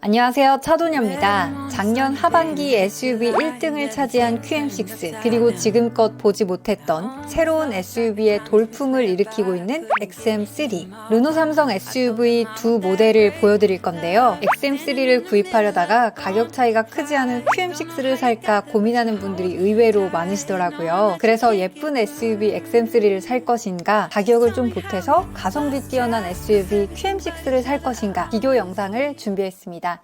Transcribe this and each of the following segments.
안녕하세요, 차도녀입니다. 작년 하반기 SUV 1등을 차지한 QM6, 그리고 지금껏 보지 못했던 새로운 SUV의 돌풍을 일으키고 있는 XM3. 르노 삼성 SUV 두 모델을 보여드릴 건데요. XM3를 구입하려다가 가격 차이가 크지 않은 QM6를 살까 고민하는 분들이 의외로 많으시더라고요. 그래서 예쁜 SUV XM3를 살 것인가, 가격을 좀 보태서 가성비 뛰어난 SUV QM6를 살 것인가 비교 영상을 준비했습니다.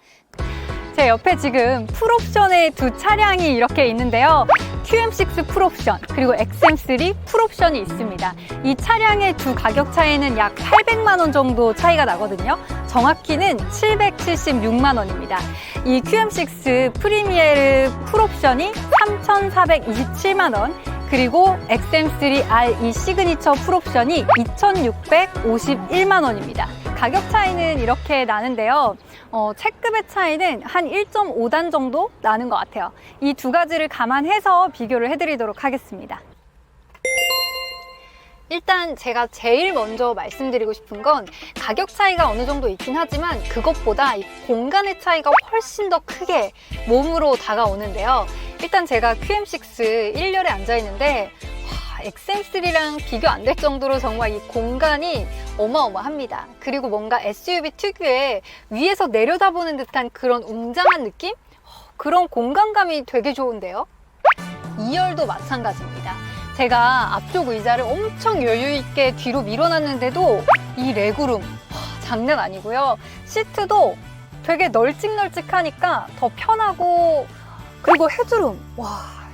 제 옆에 지금 풀옵션의 두 차량이 이렇게 있는데요. QM6 풀옵션 그리고 XM3 풀옵션이 있습니다. 이 차량의 두 가격 차이는 약 800만 원 정도 차이가 나거든요. 정확히는 776만 원입니다. 이 QM6 프리미에르 풀옵션이 3,427만 원, 그리고 XM3R 이 시그니처 풀옵션이 2,651만 원입니다. 가격 차이는 이렇게 나는데요. 체급의 차이는 한 1.5단 정도 나는 것 같아요. 이 두 가지를 감안해서 비교를 해드리도록 하겠습니다. 일단 제가 제일 먼저 말씀드리고 싶은 건 가격 차이가 어느 정도 있긴 하지만 그것보다 이 공간의 차이가 훨씬 더 크게 몸으로 다가오는데요. 일단 제가 QM6 1열에 앉아있는데 XM3랑 비교 안 될 정도로 정말 이 공간이 어마어마합니다. 그리고 뭔가 SUV 특유의 위에서 내려다보는 듯한 그런 웅장한 느낌? 그런 공간감이 되게 좋은데요. 2열도 마찬가지입니다. 제가 앞쪽 의자를 엄청 여유있게 뒤로 밀어놨는데도 이 레그룸 장난 아니고요. 시트도 되게 널찍널찍하니까 더 편하고, 그리고 헤드룸,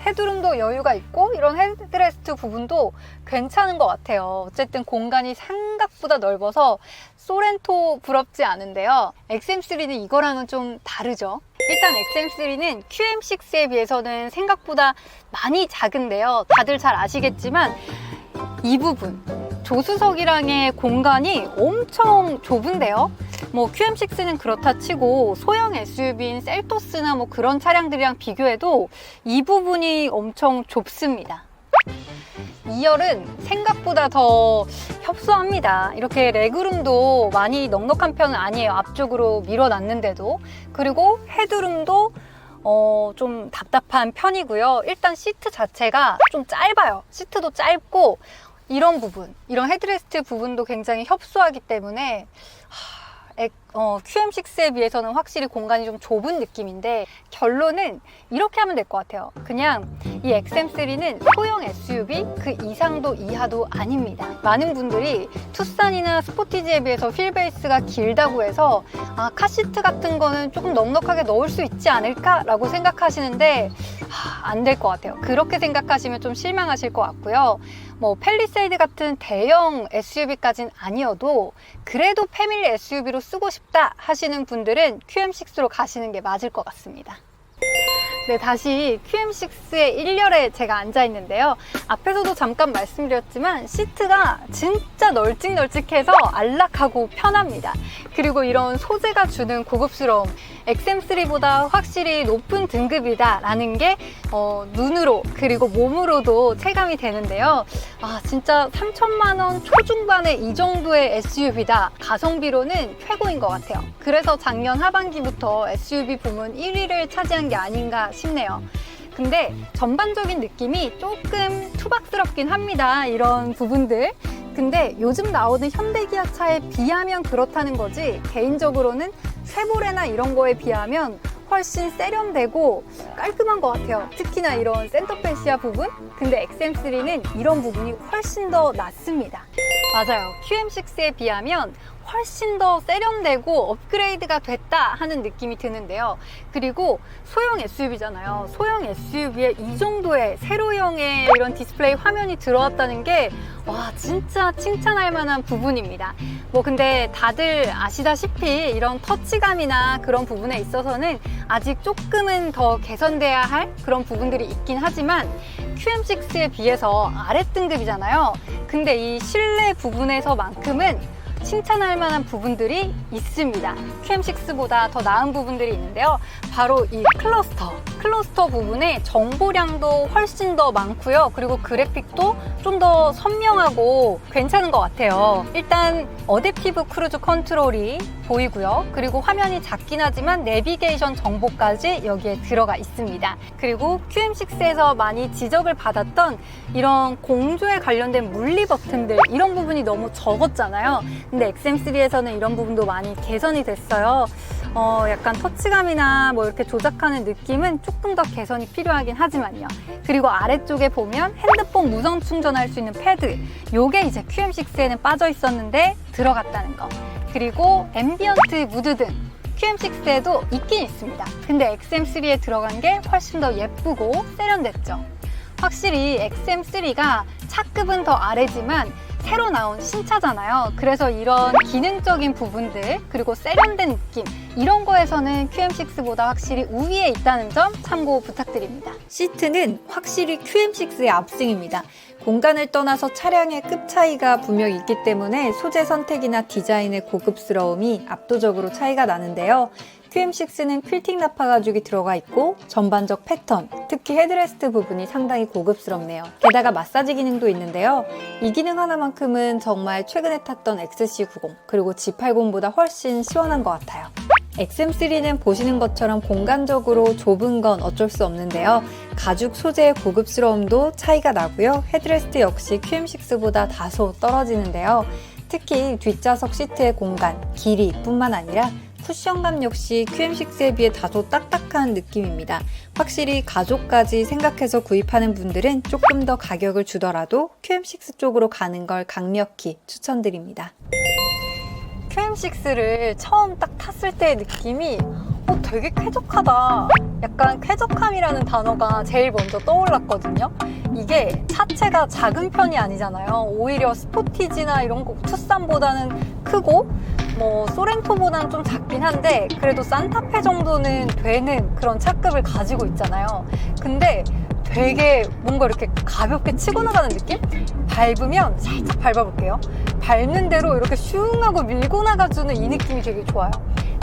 헤드룸도 여유가 있고 이런 헤드레스트 부분도 괜찮은 것 같아요. 어쨌든 공간이 생각보다 넓어서 소렌토 부럽지 않은데요. XM3는 이거랑은 좀 다르죠. 일단 XM3는 QM6에 비해서는 생각보다 많이 작은데요. 다들 잘 아시겠지만 이 부분, 조수석이랑의 공간이 엄청 좁은데요. QM6는 그렇다 치고 소형 SUV인 셀토스나 그런 차량들이랑 비교해도 이 부분이 엄청 좁습니다. 2열은 생각보다 더 협소합니다. 이렇게 레그룸도 많이 넉넉한 편은 아니에요. 앞쪽으로 밀어놨는데도. 그리고 헤드룸도 좀 답답한 편이고요. 일단 시트 자체가 좀 짧아요. 시트도 짧고 이런 부분, 이런 헤드레스트 부분도 굉장히 협소하기 때문에 QM6에 비해서는 확실히 공간이 좀 좁은 느낌인데, 결론은 이렇게 하면 될 것 같아요. 그냥 이 XM3는 소형 SUV 그 이상도 이하도 아닙니다. 많은 분들이 투싼이나 스포티지에 비해서 휠베이스가 길다고 해서 카시트 같은 거는 조금 넉넉하게 넣을 수 있지 않을까 라고 생각하시는데 안 될 것 같아요. 그렇게 생각하시면 좀 실망하실 것 같고요. 팰리세이드 같은 대형 SUV까지는 아니어도 그래도 패밀리 SUV로 쓰고 싶다 하시는 분들은 QM6로 가시는 게 맞을 것 같습니다. 네, 다시 QM6의 1열에 제가 앉아 있는데요. 앞에서도 잠깐 말씀드렸지만 시트가 진짜 널찍널찍해서 안락하고 편합니다. 그리고 이런 소재가 주는 고급스러움, XM3보다 확실히 높은 등급이다 라는 게 눈으로 그리고 몸으로도 체감이 되는데요. 진짜 3천만 원 초중반의 이 정도의 SUV다. 가성비로는 최고인 것 같아요. 그래서 작년 하반기부터 SUV 부문 1위를 차지한 게 아닌가 싶네요. 근데 전반적인 느낌이 조금 투박스럽긴 합니다. 이런 부분들. 근데 요즘 나오는 현대기아차에 비하면 그렇다는 거지, 개인적으로는 쉐보레나 이런 거에 비하면 훨씬 세련되고 깔끔한 것 같아요. 특히나 이런 센터페시아 부분. 근데 XM3는 이런 부분이 훨씬 더 낫습니다. 맞아요. QM6에 비하면 훨씬 더 세련되고 업그레이드가 됐다 하는 느낌이 드는데요. 그리고 소형 SUV잖아요. 소형 SUV에 이 정도의 세로형의 이런 디스플레이 화면이 들어왔다는 게 진짜 칭찬할 만한 부분입니다. 근데 다들 아시다시피 이런 터치감이나 그런 부분에 있어서는 아직 조금은 더 개선돼야 할 그런 부분들이 있긴 하지만 QM6에 비해서 아랫등급이잖아요. 근데 이 실내 부분에서만큼은 칭찬할 만한 부분들이 있습니다. QM6보다 더 나은 부분들이 있는데요. 바로 이 클러스터 부분에 정보량도 훨씬 더 많고요. 그리고 그래픽도 좀 더 선명하고 괜찮은 것 같아요. 일단 어댑티브 크루즈 컨트롤이 보이고요. 그리고 화면이 작긴 하지만 내비게이션 정보까지 여기에 들어가 있습니다. 그리고 QM6에서 많이 지적을 받았던 이런 공조에 관련된 물리 버튼들, 이런 부분이 너무 적었잖아요. 근데 XM3에서는 이런 부분도 많이 개선이 됐어요. 약간 터치감이나 뭐 이렇게 조작하는 느낌은 조금 더 개선이 필요하긴 하지만요. 그리고 아래쪽에 보면 핸드폰 무선 충전할 수 있는 패드, 요게 이제 QM6에는 빠져 있었는데 들어갔다는 거. 그리고 앰비언트 무드 등 QM6에도 있긴 있습니다. 근데 XM3에 들어간 게 훨씬 더 예쁘고 세련됐죠. 확실히 XM3가 차급은 더 아래지만 새로 나온 신차잖아요. 그래서 이런 기능적인 부분들, 그리고 세련된 느낌, 이런 거에서는 QM6보다 확실히 우위에 있다는 점 참고 부탁드립니다. 시트는 확실히 QM6의 압승입니다. 공간을 떠나서 차량의 급 차이가 분명히 있기 때문에 소재 선택이나 디자인의 고급스러움이 압도적으로 차이가 나는데요. QM6는 퀼팅 나파 가죽이 들어가 있고 전반적 패턴, 특히 헤드레스트 부분이 상당히 고급스럽네요. 게다가 마사지 기능도 있는데요. 이 기능 하나만큼은 정말 최근에 탔던 XC90 그리고 G80보다 훨씬 시원한 것 같아요. XM3는 보시는 것처럼 공간적으로 좁은 건 어쩔 수 없는데요. 가죽 소재의 고급스러움도 차이가 나고요. 헤드레스트 역시 QM6보다 다소 떨어지는데요. 특히 뒷좌석 시트의 공간, 길이뿐만 아니라 쿠션감 역시 QM6에 비해 다소 딱딱한 느낌입니다. 확실히 가족까지 생각해서 구입하는 분들은 조금 더 가격을 주더라도 QM6 쪽으로 가는 걸 강력히 추천드립니다. QM6를 처음 딱 탔을 때의 느낌이 되게 쾌적하다. 약간 쾌적함이라는 단어가 제일 먼저 떠올랐거든요. 이게 차체가 작은 편이 아니잖아요. 오히려 스포티지나 이런 거 투싼보다는 크고 뭐 소렌토보다는 좀 작긴 한데 그래도 산타페 정도는 되는 그런 차급을 가지고 있잖아요. 근데 되게 뭔가 이렇게 가볍게 치고 나가는 느낌? 밟으면 살짝 밟아볼게요. 밟는 대로 이렇게 슝하고 밀고 나가주는 이 느낌이 되게 좋아요.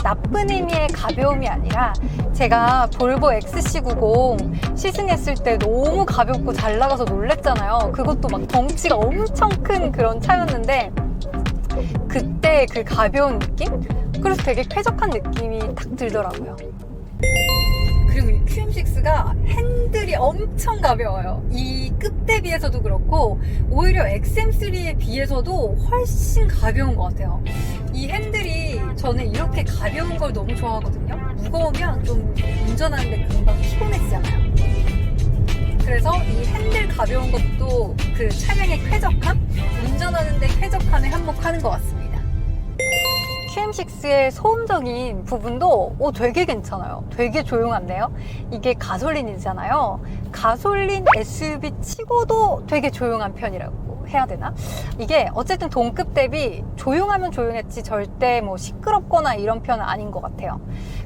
나쁜 의미의 가벼움이 아니라 제가 볼보 XC90 시승했을 때 너무 가볍고 잘 나가서 놀랬잖아요. 그것도 막 덩치가 엄청 큰 그런 차였는데 그때 그 가벼운 느낌? 그래서 되게 쾌적한 느낌이 딱 들더라고요. 그리고 이 QM6가 핸들이 엄청 가벼워요. 이 급 대비해서도 그렇고 오히려 XM3에 비해서도 훨씬 가벼운 것 같아요. 이 핸들이 저는 이렇게 가벼운 걸 너무 좋아하거든요. 무거우면 좀 운전하는데 금방 피곤해지잖아요. 그래서 이 핸들 가벼운 것도 그 차량의 쾌적함, 운전하는데 쾌적함에 한몫하는 것 같습니다. QM6의 소음적인 부분도 되게 괜찮아요. 되게 조용한데요. 이게 가솔린이잖아요. 가솔린 SUV 치고도 되게 조용한 편이라고 해야 되나? 이게 어쨌든 동급 대비 조용하면 조용했지 절대 뭐 시끄럽거나 이런 편은 아닌 것 같아요.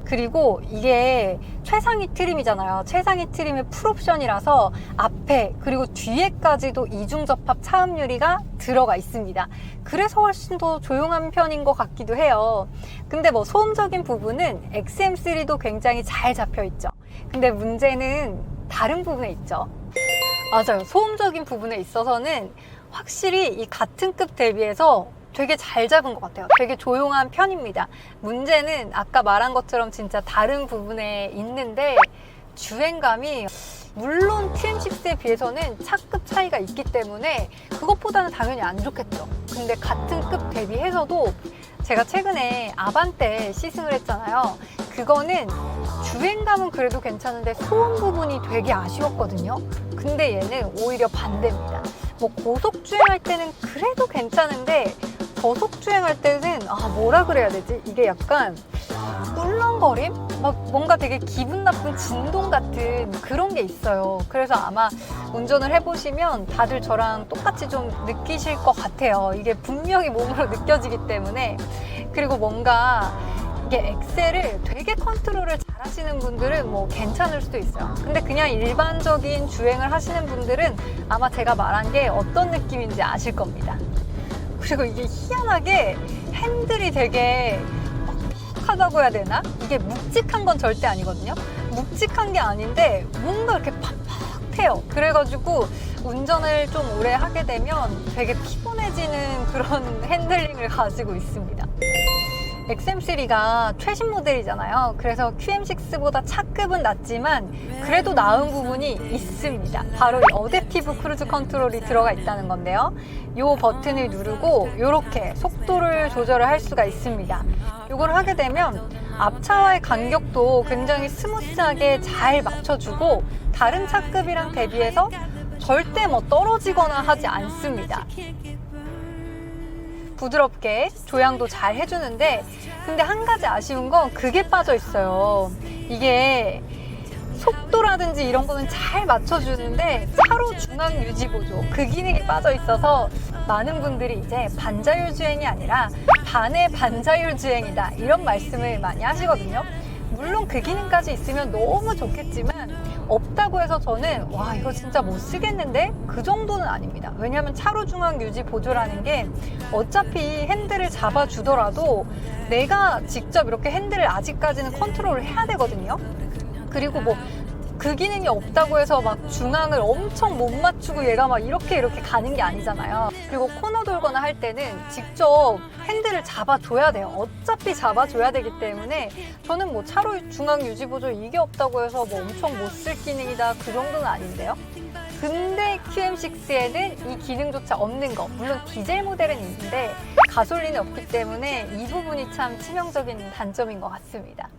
그리고 이게 최상위 트림이잖아요. 최상위 트림의 풀옵션이라서 앞에 그리고 뒤에까지도 이중 접합 차음 유리가 들어가 있습니다. 그래서 훨씬 더 조용한 편인 것 같기도 해요. 근데 뭐 소음적인 부분은 XM3도 굉장히 잘 잡혀 있죠. 근데 문제는 다른 부분에 있죠. 맞아요. 소음적인 부분에 있어서는 확실히 이 같은 급 대비해서 되게 잘 잡은 것 같아요. 되게 조용한 편입니다. 문제는 아까 말한 것처럼 진짜 다른 부분에 있는데 주행감이 물론 QM6에 비해서는 차급 차이가 있기 때문에 그것보다는 당연히 안 좋겠죠. 근데 같은 급 대비해서도 제가 최근에 아반떼 시승을 했잖아요. 그거는 주행감은 그래도 괜찮은데 소음 부분이 되게 아쉬웠거든요. 근데 얘는 오히려 반대입니다. 뭐 고속 주행할 때는 그래도 괜찮은데 저속 주행할 때는 뭐라 그래야 되지? 이게 약간 꿀렁거림? 막 뭔가 되게 기분 나쁜 진동 같은 그런 게 있어요. 그래서 아마 운전을 해보시면 다들 저랑 똑같이 좀 느끼실 것 같아요. 이게 분명히 몸으로 느껴지기 때문에. 그리고 뭔가 이게 엑셀을 되게 컨트롤을 잘 하시는 분들은 뭐 괜찮을 수도 있어요. 근데 그냥 일반적인 주행을 하시는 분들은 아마 제가 말한 게 어떤 느낌인지 아실 겁니다. 그리고 이게 희한하게 핸들이 되게 튼튼하다고 해야 되나? 이게 묵직한 건 절대 아니거든요. 묵직한 게 아닌데 뭔가 이렇게 팍팍해요. 그래가지고 운전을 좀 오래 하게 되면 되게 피곤해지는 그런 핸들링을 가지고 있습니다. XM3가 최신 모델이잖아요. 그래서 QM6보다 차급은 낮지만 그래도 나은 부분이 있습니다. 바로 이 어댑티브 크루즈 컨트롤이 들어가 있다는 건데요. 이 버튼을 누르고 이렇게 속도를 조절을 할 수가 있습니다. 이걸 하게 되면 앞차와의 간격도 굉장히 스무스하게 잘 맞춰주고 다른 차급이랑 대비해서 절대 뭐 떨어지거나 하지 않습니다. 부드럽게 조향도 잘 해주는데 근데 한 가지 아쉬운 건 그게 빠져 있어요. 이게 속도라든지 이런 거는 잘 맞춰주는데 차로 중앙 유지 보조 그 기능이 빠져 있어서 많은 분들이 이제 반자율 주행이 아니라 반의 반자율 주행이다 이런 말씀을 많이 하시거든요. 물론 그 기능까지 있으면 너무 좋겠지만 없다고 해서 저는 와 이거 진짜 못 쓰겠는데 그 정도는 아닙니다. 왜냐하면 차로 중앙 유지 보조라는 게 어차피 핸들을 잡아주더라도 내가 직접 이렇게 핸들을 아직까지는 컨트롤을 해야 되거든요. 그리고 뭐 그 기능이 없다고 해서 막 중앙을 엄청 못 맞추고 얘가 막 이렇게 가는 게 아니잖아요. 그리고 코너 돌거나 할 때는 직접 핸들을 잡아줘야 돼요. 어차피 잡아줘야 되기 때문에 저는 뭐 차로 중앙 유지 보조 이게 없다고 해서 뭐 엄청 못 쓸 기능이다 그 정도는 아닌데요. 근데 QM6에는 이 기능조차 없는 거. 물론 디젤 모델은 있는데 가솔린이 없기 때문에 이 부분이 참 치명적인 단점인 것 같습니다.